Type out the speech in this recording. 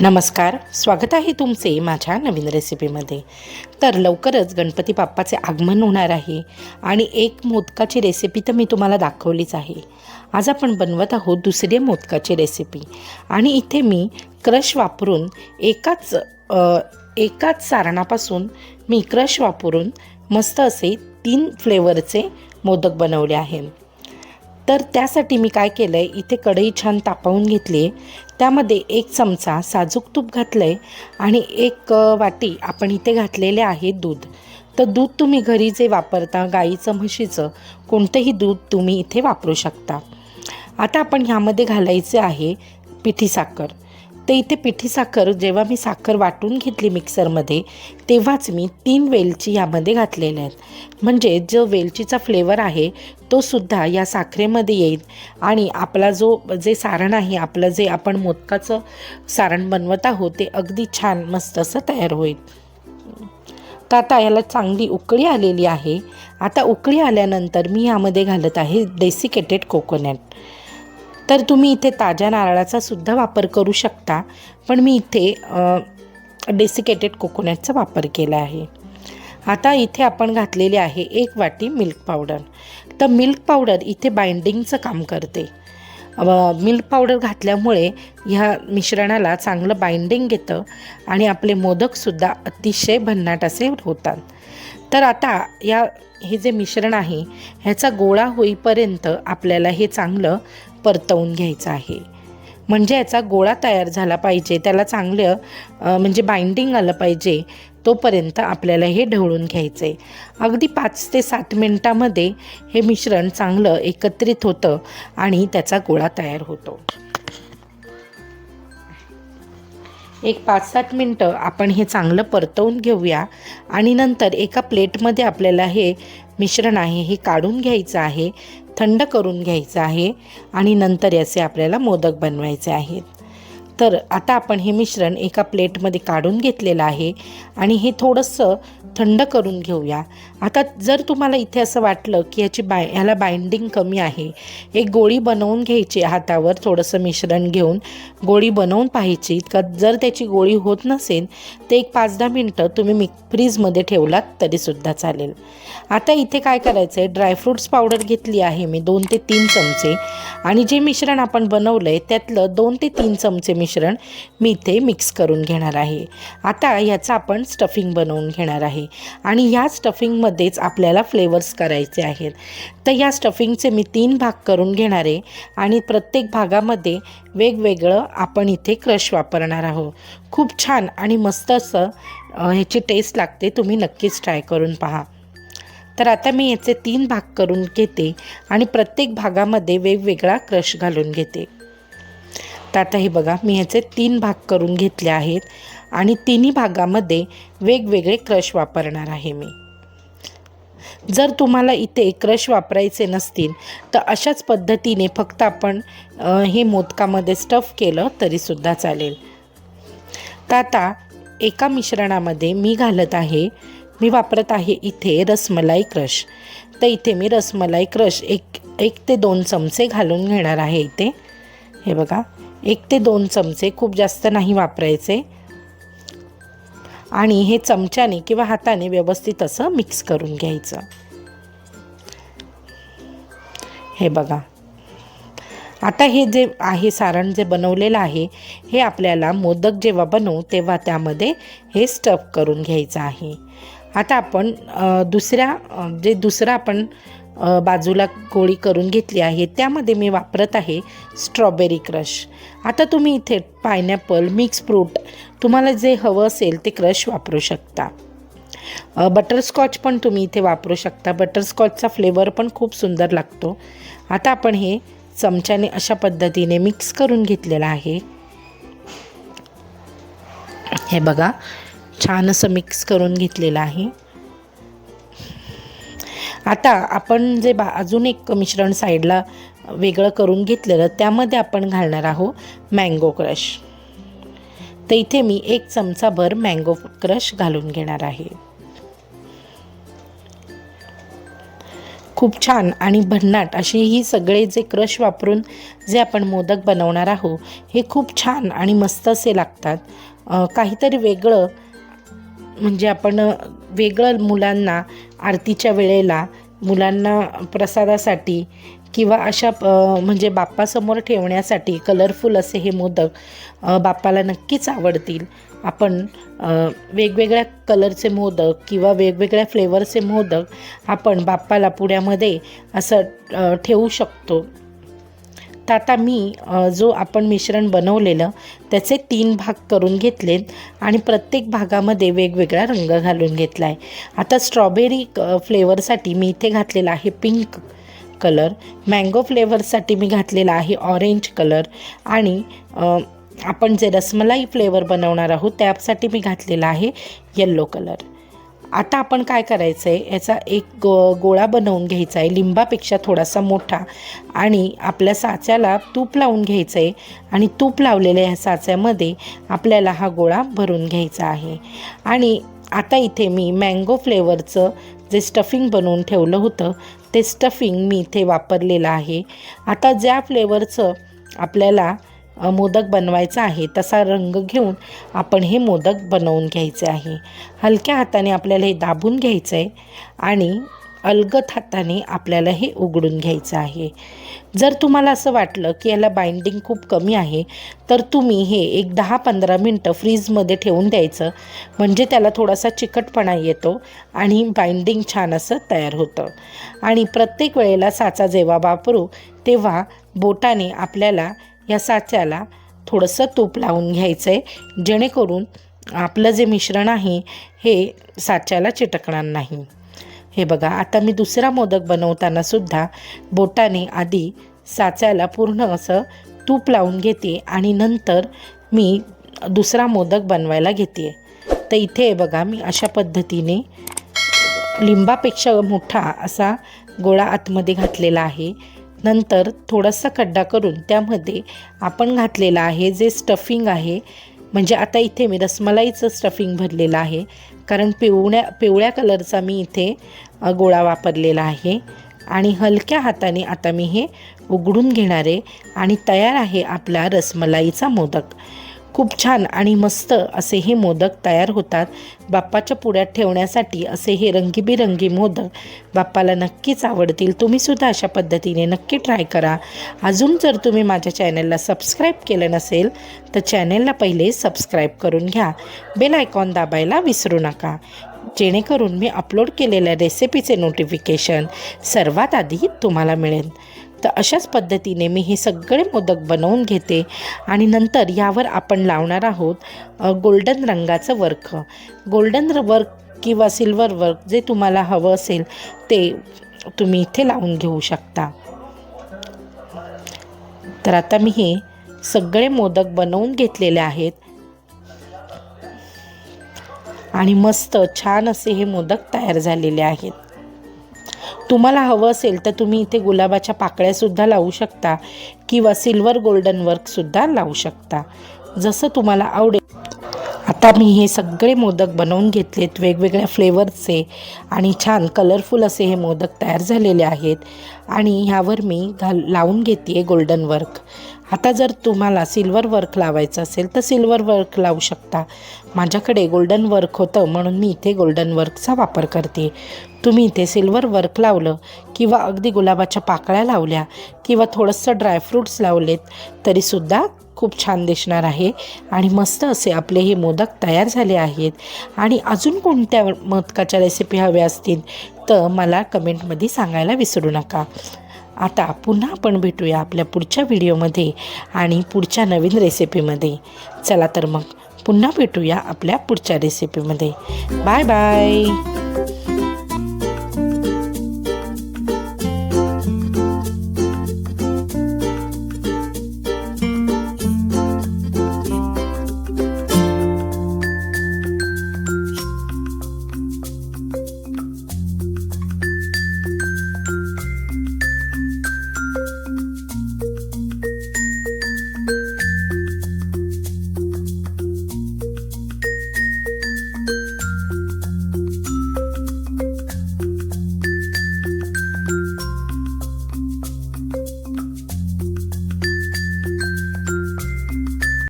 नमस्कार, स्वागत आहे तुमचे माझ्या नवीन रेसिपीमध्ये. तर लवकरच गणपती बाप्पाचे आगमन होणार आहे आणि एक मोदकाची रेसिपी तर मी तुम्हाला दाखवलीच आहे. आज आपण बनवत आहोत दुसरी मोदकाची रेसिपी आणि इथे मी क्रश वापरून एकाच सारणापासून मी क्रश वापरून मस्त असे 3 फ्लेवरचे मोदक बनवले आहे. तर त्यासाठी मी काय केलं आहे, इथे कढई छान तापवून घेतली आहे. त्यामध्ये 1 चमचा साजूक तूप घातलं आहे आणि 1 वाटी आपण इथे घातलेले आहे दूध. तर दूध तुम्ही घरी जे वापरता गाईचं म्हशीचं कोणतंही दूध तुम्ही इथे वापरू शकता. आता आपण ह्यामध्ये घालायचे आहे पिठी साखर. तर इथे पिठी साखर जेव्हा मी साखर वाटून घेतली मिक्सरमध्ये तेव्हाच मी 3 वेलची यामध्ये घातलेल्या आहेत. म्हणजे जो वेलचीचा फ्लेवर आहे तो सुद्धा या साखरेमध्ये येईल आणि आपला जे सारण आहे, आपलं जे आपण मोदकाचं सारण बनवत आहोत ते अगदी छान मस्त असं तयार होईल. तर आता याला चांगली उकळी आलेली आहे. आता उकळी आल्यानंतर मी यामध्ये घालत आहे डेसिकेटेड कोकोनट. तर तुम्ही इथे ताज्या नारळाचा सुद्धा वापर करू शकता, पण मी इथे डेसिकेटेड कोकोनटचा वापर केला आहे. आता इथे आपण घातलेले आहे 1 वाटी मिल्क पावडर. तर मिल्क पावडर इथे बाइंडिंगचं काम करते. मिल्क पावडर घातल्यामुळे ह्या मिश्रणाला चांगलं बाइंडिंग येतं आणि आपले मोदकसुद्धा अतिशय भन्नाट असे होतात. तर आता हे जे मिश्रण आहे ह्याचा गोळा होईपर्यंत आपल्याला हे चांगलं परतवून घ्यायचं आहे. म्हणजे याचा गोळा तयार झाला पाहिजे, त्याला चांगलं म्हणजे बाइंडिंग आलं पाहिजे, तोपर्यंत आपल्याला हे ढवळून घ्यायचं आहे. अगदी 5 ते 7 मिनटामध्ये हे मिश्रण चांगलं एकत्रित होतं आणि त्याचा गोळा तयार होतो. एक 5-7 मिनटं आपण हे चांगलं परतवून घेऊया आणि नंतर एका प्लेटमध्ये आपल्याला हे मिश्रण आहे हे काढून घ्यायचं आहे, थंड करून घ्यायचं आहे आणि नंतर याचे आपल्याला मोदक बनवायचे आहेत. तर आता आपण हे मिश्रण एका प्लेटमध्ये काढून घेतलेलं आहे आणि हे थोडंसं थंड करून घेऊया. आता जर तुम्हाला इथे असं वाटलं की ह्याला बाइंडिंग कमी आहे, एक गोळी बनवून घ्यायची, हातावर थोडंसं मिश्रण घेऊन गोळी बनवून पाहायची. जर त्याची गोळी होत नसेल तर एक 5-10 मिनटं तुम्ही फ्रीजमध्ये ठेवलात तरीसुद्धा चालेल. आता इथे काय करायचं आहे, ड्रायफ्रूट्स पावडर घेतली आहे मी 2 ते 3 चमचे आणि जे मिश्रण आपण बनवलं आहे त्यातलं 2 ते 3 चमचे मिश्रण मी इथे मिक्स करून घेणार आहे. आता ह्याचं आपण स्टफिंग बनवून घेणार आहे आणि ह्या स्टफिंगमध्येच आपल्याला फ्लेवर्स करायचे आहेत. तर या स्टफिंगचे मी 3 भाग करून घेणार आहे आणि प्रत्येक भागामध्ये वेगवेगळं आपण इथे क्रश वापरणार आहोत. खूप छान आणि मस्त असं ह्याची टेस्ट लागते. तुम्ही नक्कीच ट्राय करून पहा. तर आता मी याचे 3 भाग करून घेते आणि प्रत्येक भागामध्ये वेगवेगळा क्रश घालून घेते. तर आता हे बघा, मी ह्याचे 3 भाग करून घेतले आहेत आणि तिन्ही भागामध्ये वेगवेगळे क्रश वापरणार आहे मी. जर तुम्हाला इथे क्रश वापरायचे नसतील तर अशाच पद्धतीने फक्त आपण हे मोदकामध्ये स्टफ केलं तरीसुद्धा चालेल. तर आता एका मिश्रणामध्ये मी वापरत आहे इथे रसमलाई क्रश. तर इथे मी रसमलाई क्रश 1 ते 2 चमचे घालून घेणार आहे. इथे हे बघा, 1 ते 2 चमचे, खूप जास्त नाही वापरायचे. आणि हे चमच्याने किंवा हाताने व्यवस्थित असं मिक्स करून घ्यायचं. हे बघा, आता हे जे आहे सारण जे बनवलेलं आहे हे आपल्याला मोदक जेव्हा बनवू तेव्हा त्यामध्ये हे स्टफ करून घ्यायचं आहे. आता आपण दुसरा आपण बाजूला गोळी करून घेतली आहे त्यामध्ये मी वापरत आहे स्ट्रॉबेरी क्रश. आता तुम्ही इथे पायनॅपल, मिक्स फ्रूट तुम्हाला जे हवं असेल ते क्रश वापरू शकता. बटरस्कॉच पण तुम्ही इथे वापरू शकता. बटरस्कॉचचा फ्लेवर पण खूप सुंदर लागतो. आता आपण हे चमच्याने अशा पद्धतीने मिक्स करून घेतलेलं आहे. हे बघा, छान असं मिक्स करून घेतलेलं आहे. आता आपण जे अजून एक मिश्रण साईडला वेगळं करून घेतलेलं त्यामध्ये आपण घालणार आहोत मँगो क्रश. तर इथे मी 1 चमचाभर मँगो क्रश घालून घेणार आहे. खूप छान आणि भन्नाट असे ही सगळे जे क्रश वापरून जे आपण मोदक बनवणार आहोत हे खूप छान आणि मस्त असे लागतात. काहीतरी वेगळं म्हणजे आपण वेगळं मुलांना आरतीच्या वेळेला मुलांना प्रसादासाठी किंवा अशा म्हणजे बाप्पासमोर ठेवण्यासाठी कलरफुल असे हे मोदक बाप्पाला नक्कीच आवडतील. आपण वेगवेगळ्या कलरचे मोदक किंवा वेगवेगळ्या फ्लेवरचे मोदक आपण बाप्पाला पुड्यामध्ये असं ठेवू शकतो. तर आता मी जो आपण मिश्रण बनवलेलं त्याचे 3 भाग करून घेतलेत आणि प्रत्येक भागामध्ये वेगवेगळा रंग घालून घेतला आहे. आता स्ट्रॉबेरी फ्लेवरसाठी मी इथे घातलेला आहे पिंक कलर, मँगो फ्लेवरसाठी मी घातलेला आहे ऑरेंज कलर आणि आपण जे रसमलाई फ्लेवर बनवणार आहोत त्यासाठी मी घातलेला आहे येल्लो कलर. आता आपण काय करायचं आहे, याचा एक गोळा बनवून घ्यायचा आहे लिंबापेक्षा थोडासा मोठा आणि आपल्या साच्याला तूप लावून घ्यायचं आहे आणि तूप लावलेल्या ह्या साच्यामध्ये आपल्याला हा गोळा भरून घ्यायचा आहे. आणि आता इथे मी मँगो फ्लेवरचं जे स्टफिंग बनवून ठेवलं होतं ते स्टफिंग मी इथे वापरलेलं आहे. आता ज्या फ्लेवरचं आपल्याला मोदक बनवायचा आहे तसा रंग घेऊन आपण हे मोदक बनवून घ्यायचे आहे. हलक्या हाताने आपल्याला हे दाबून घ्यायचं आहे आणि अलगद हाताने आपल्याला हे उघडून घ्यायचं आहे. जर तुम्हाला असं वाटलं की याला बाइंडिंग खूप कमी आहे तर तुम्ही हे एक 10-15 मिनटं फ्रीजमध्ये ठेवून द्यायचं, म्हणजे त्याला थोडासा चिकटपणा येतो आणि बाइंडिंग छान असं तयार होतं. आणि प्रत्येक वेळेला साचा जेव्हा वापरू तेव्हा बोटाने आपल्याला या साच्याला थोडंसं तूप लावून घ्यायचं आहे, जेणेकरून आपलं जे मिश्रण आहे हे साच्याला चिटकणार नाही. हे बघा, आता मी दुसरा मोदक बनवताना सुद्धा बोटाने आधी साच्याला पूर्ण असं तूप लावून घेते आणि नंतर मी दुसरा मोदक बनवायला घेते. तर इथे बघा मी अशा पद्धतीने लिंबापेक्षा मोठा असा गोळा आतमध्ये घातलेला आहे. नंतर थोडासा खड्डा करून त्यामध्ये आपण घातलेला आहे जे स्टफिंग आहे, म्हणजे आता इथे मी रसमलाईचं स्टफिंग भरलेलं आहे, कारण पिवळ्या कलरचा मी इथे गोळा वापरलेला आहे. आणि हलक्या हाताने आता मी हे उघडून घेणार आहे आणि तयार आहे आपला रसमलाईचा मोदक. खूप छान आणि मस्त असे हे मोदक तयार होतात. बाप्पाच्या पुढ्यात ठेवण्यासाठी असे हे रंगीबिरंगी मोदक बाप्पाला नक्कीच आवडतील. तुम्हीसुद्धा अशा पद्धतीने नक्की ट्राय करा. अजून जर तुम्ही माझ्या चॅनलला सबस्क्राईब केलं नसेल तर चॅनलला पहिले सबस्क्राईब करून घ्या. बेल आयकॉन दाबायला विसरू नका, जेणेकरून मी अपलोड केलेल्या रेसिपीचे नोटिफिकेशन सर्वात आधी तुम्हाला मिळेल. तर अशाच पद्धतीने मी हे सगळे मोदक बनवून घेते आणि नंतर यावर आपण लावणार आहोत गोल्डन रंगाचं वर्क. गोल्डन वर्क किंवा सिल्वर वर्क जे तुम्हाला हवं असेल ते तुम्ही इथे लावून घेऊ शकता. तर आता मी हे सगळे मोदक बनवून घेतलेले आहेत आणि मस्त छान असे हे मोदक तयार झालेले आहेत. तुम्हाला हवं असेल तर तुम्ही इथे गुलाबाच्या पाकळ्यासुद्धा लावू शकता किंवा सिल्वर गोल्डन वर्कसुद्धा लावू शकता, जसं तुम्हाला आवडेल. आता मी हे सगळे मोदक बनवून घेतलेत वेगवेगळ्या फ्लेवरचे आणि छान कलरफुल असे हे मोदक तयार झालेले आहेत आणि ह्यावर मी लावून घेते गोल्डन वर्क. आता जर तुम्हाला सिल्वर वर्क लावायचं असेल तर सिल्वर वर्क लावू शकता. माझ्याकडे गोल्डन वर्क होतं म्हणून मी इथे गोल्डन वर्कचा वापर करते. तुम्ही इथे सिल्वर वर्क लावलं किंवा अगदी गुलाबाच्या पाकळ्या लावल्या किंवा थोडंसं ड्रायफ्रूट्स लावलेत तरीसुद्धा खूप छान दिसणार आहे. आणि मस्त असे आपले हे मोदक तयार झाले आहेत. आणि अजून कोणत्या मोदकाच्या रेसिपी हव्या असतील तर मला कमेंटमध्ये सांगायला विसरू नका. आता पुन्हा आपण भेटूया आपल्या पुढच्या व्हिडिओमध्ये आणि पुढच्या नवीन रेसिपीमध्ये. चला तर मग पुन्हा भेटूया आपल्या पुढच्या रेसिपीमध्ये. Bye bye.